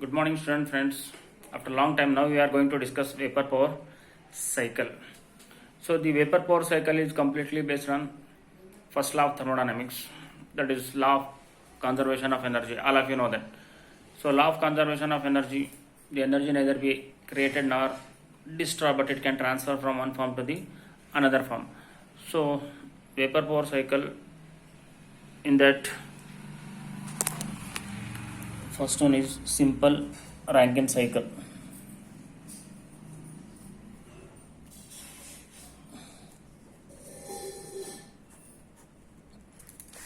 Good morning, student friends. After a long time now, we are going to discuss vapor power cycle. So the vapor power cycle is completely based on first law of thermodynamics, that is law of conservation of energy. All of you know that. So law of conservation of energy, the energy neither be created nor destroyed, but it can transfer from one form to the another form. So vapor power cycle, in that first one is simple Rankine cycle.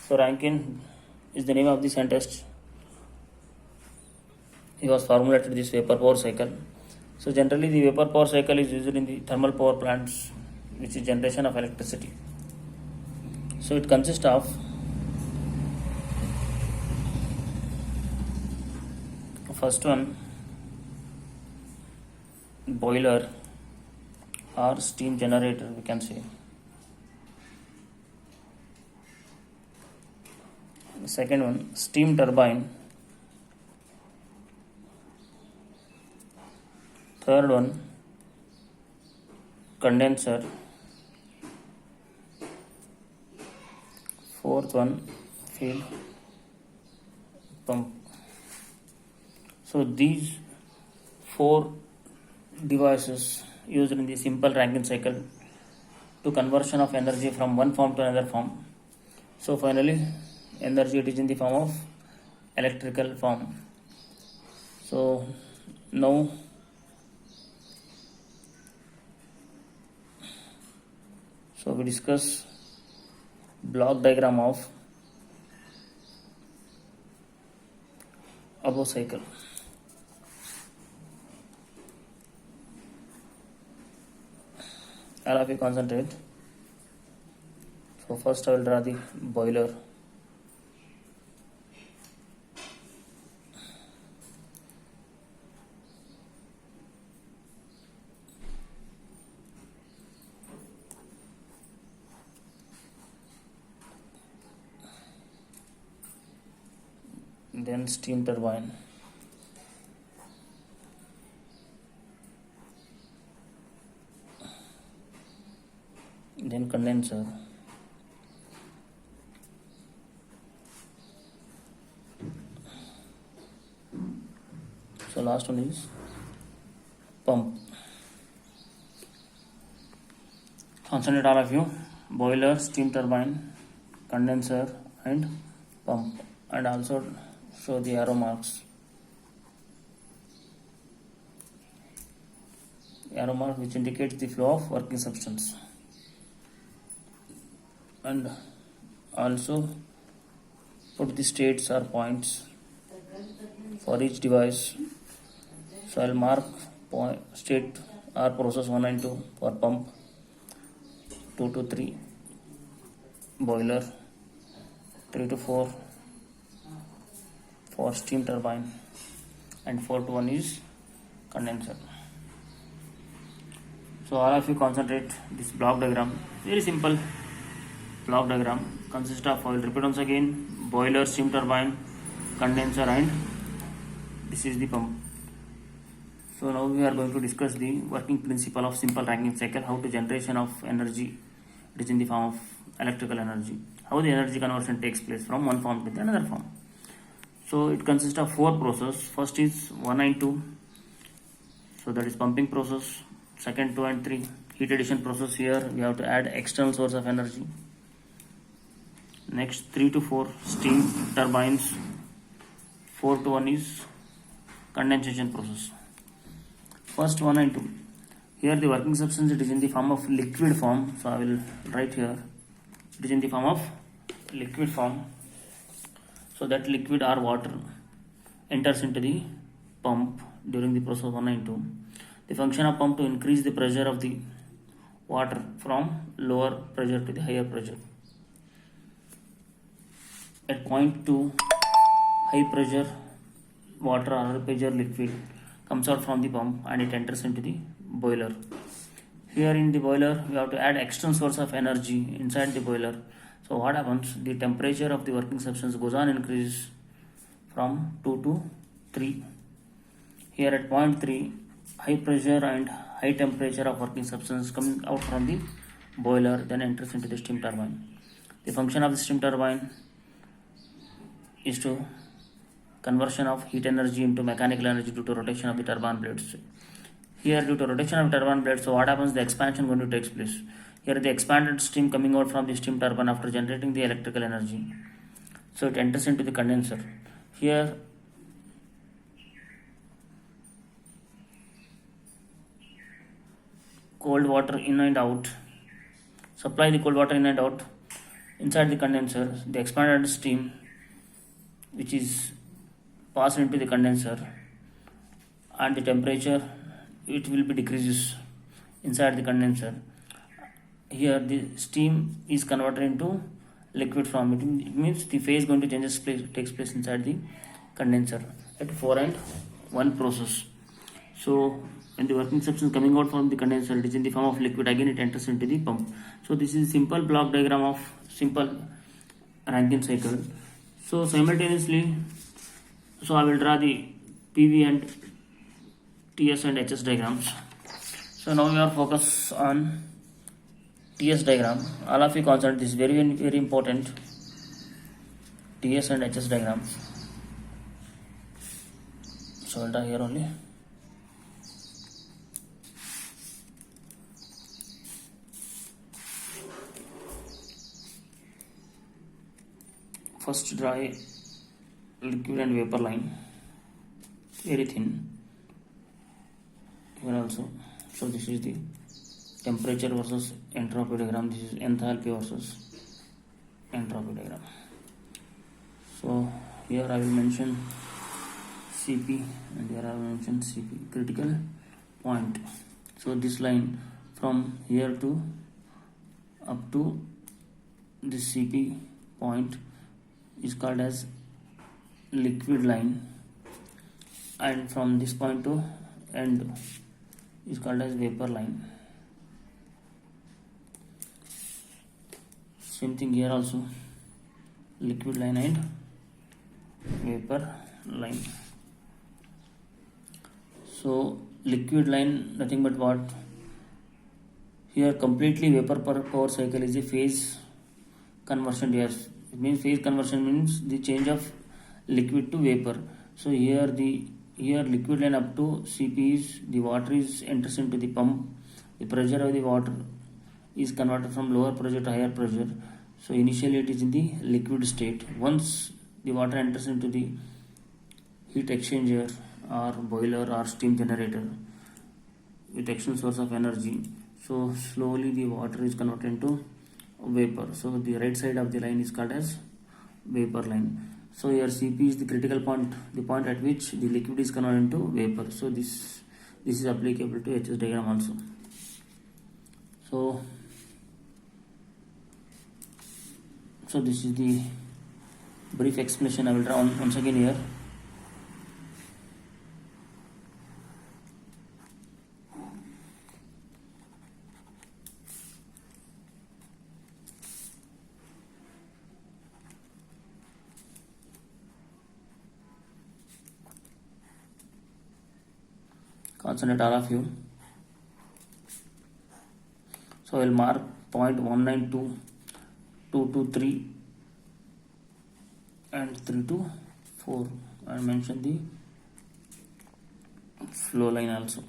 So Rankine is the name of the scientist. He was formulated this vapor power cycle. So generally the vapor power cycle is used in the thermal power plants, which is generation of electricity. So it consists of first one, boiler or steam generator, we can say. The second one, steam turbine. Third one, condenser. Fourth one, field pump. So these four devices used in the simple Rankine cycle to conversion of energy from one form to another form. So finally, energy it is in the form of electrical form. So now we discuss block diagram of above cycle. All of you concentrate. So first I will draw the boiler. Then steam turbine. Then condenser. So last one is pump. Concentrate all of you. Boiler, steam turbine, condenser and pump, and also show the arrow marks. Arrow mark which indicates the flow of working substance, and also put the states or points for each device. So I'll mark state or process 1 and 2 for pump, 2 to 3 boiler, 3 to 4 for steam turbine, and 4 to 1 is condenser. So all of you concentrate this block diagram. Very simple block diagram consists of, I will repeat once again, boiler, steam turbine, condenser, and this is the pump. So now we are going to discuss the working principle of simple Rankine cycle, how to generation of energy, it is in the form of electrical energy, how the energy conversion takes place from one form to the another form. So it consists of four processes. First is 1 and 2, so that is pumping process. Second, 2 and 3, heat addition process. Here we have to add external source of energy. Next, 3 to 4 steam turbines. 4 to 1 is condensation process. First, 1 and 2. Here the working substance, it is in the form of liquid form. So I will write here, it is in the form of liquid form. So that liquid or water enters into the pump during the process 1 and 2. The function of pump to increase the pressure of the water from lower pressure to the higher pressure. At point 2, high pressure water or high pressure liquid comes out from the pump and it enters into the boiler. Here in the boiler, we have to add external source of energy inside the boiler. So what happens? The temperature of the working substance goes on increase from 2 to 3. Here at point 3, high pressure and high temperature of working substance coming out from the boiler then enters into the steam turbine. The function of the steam turbine is to conversion of heat energy into mechanical energy due to rotation of the turbine blades. Here, due to rotation of turbine blades, so what happens? The expansion going to takes place. Here, the expanded steam coming out from the steam turbine after generating the electrical energy. So it enters into the condenser. Here, cold water in and out. Supply the cold water in and out. Inside the condenser, the expanded steam, which is passed into the condenser, and the temperature it will be decreases inside the condenser. Here the steam is converted into liquid form. It means the phase going to takes place inside the condenser at 4 and 1 process. So when the working substance coming out from the condenser, it is in the form of liquid, again it enters into the pump. So this is simple block diagram of simple Rankine cycle. So simultaneously, so I will draw the PV and TS and HS diagrams. So now we are focused on TS diagram. All of you concentrate, this is very important. TS and HS diagrams. So I'll draw here only. First draw a liquid and vapor line, very thin. Here also, so this is the temperature versus entropy diagram. This is enthalpy versus entropy diagram. So here I will mention Cp and here I will mention Cp, critical point. So this line from here to up to this Cp point is called as liquid line, and from this point to end is called as vapor line. Same thing here also, liquid line and vapor line. So liquid line, nothing but what? Here completely vapor power cycle is a phase conversion. Yes, it means phase conversion means the change of liquid to vapor. So here liquid line up to Cp is the water is enters into the pump. The pressure of the water is converted from lower pressure to higher pressure. So initially it is in the liquid state. Once the water enters into the heat exchanger or boiler or steam generator with external source of energy, so slowly the water is converted into vapor. So the right side of the line is called as vapor line. So here Cp is the critical point, the point at which the liquid is converted into vapor. So this is applicable to HS diagram also. So this is the brief explanation. I will draw once again here. Concentrate all of you. So I will mark point 192, 223 and 3 to 4. I will mention the flow line also.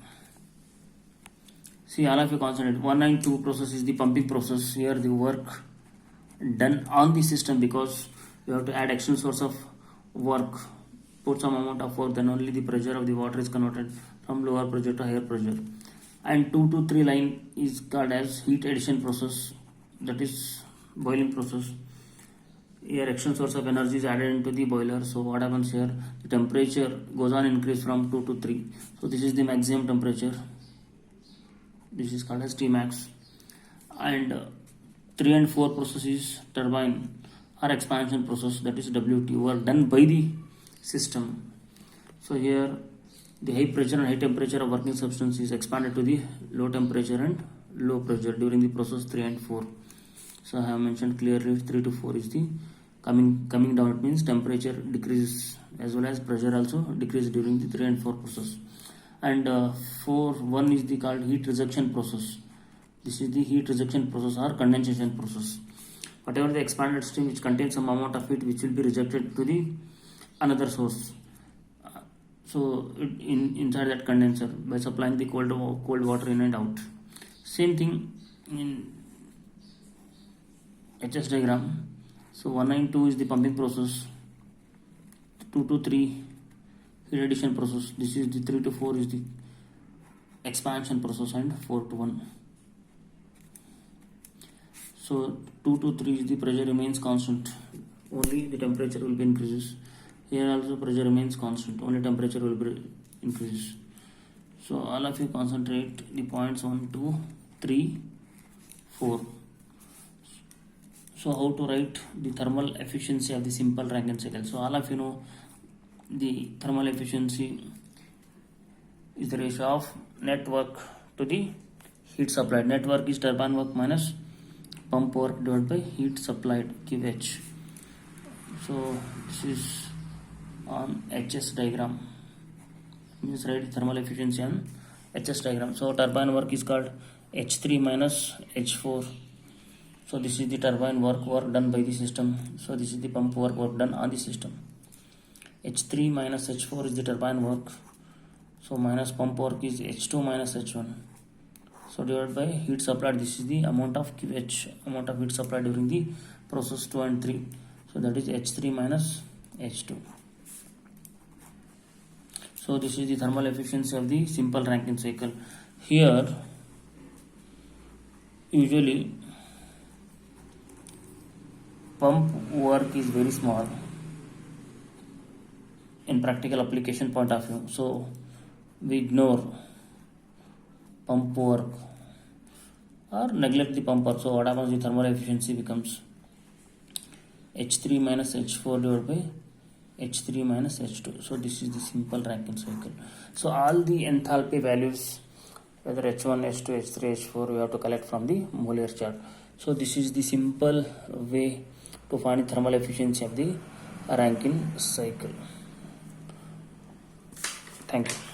See, all of you concentrate. 192 process is the pumping process. Here the work done on the system, because you have to add external source of work, put some amount of work, then only the pressure of the water is converted from lower pressure to higher pressure. And 2 to 3 line is called as heat addition process, that is boiling process. Here external source of energy is added into the boiler. So what happens here, the temperature goes on increase from 2 to 3. So this is the maximum temperature, this is called as Tmax. And 3 and 4 process is turbine or expansion process, that is WT, work done by the system. So here the high pressure and high temperature of working substance is expanded to the low temperature and low pressure during the process 3 and 4. So I have mentioned clearly 3 to 4 is the Coming down, it means temperature decreases as well as pressure also decreases during the 3 and 4 process. And 1 is the called heat rejection process. This is the heat rejection process or condensation process. Whatever the expanded stream which contains some amount of heat which will be rejected to the another source. So inside that condenser by supplying the cold water in and out. Same thing in HS diagram. So 1 and 2 is the pumping process, 2 to 3 heat addition process, this is the 3 to 4 is the expansion process, and 4 to 1. So 2 to 3 is the pressure remains constant, only the temperature will be increases. Here also pressure remains constant, only temperature will be increases. So all of you concentrate the points 1, 2, 3, 4. So how to write the thermal efficiency of the simple Rankine cycle? So all of you know the thermal efficiency is the ratio of net work to the heat supplied. Net work is turbine work minus pump work divided by heat supplied, QH. So this is on HS diagram, means write thermal efficiency on HS diagram. So turbine work is called H3 minus H4. So this is the turbine work done by the system. So this is the pump work done on the system. H3 minus H4 is the turbine work. So minus pump work is H2 minus H1. So divided by heat supplied, this is the amount of QH, amount of heat supplied during the process 2 and 3. So that is H3 minus H2. So this is the thermal efficiency of the simple Rankine cycle. Here usually pump work is very small in practical application point of view. So we ignore pump work or neglect the pump work. So what happens, the thermal efficiency becomes H3 minus H4 divided by H3 minus H2. So this is the simple Rankine cycle. So all the enthalpy values, whether H1, H2, H3, H4, we have to collect from the Molear chart. So this is the simple way to find the thermal efficiency of the Rankine cycle. Thank you.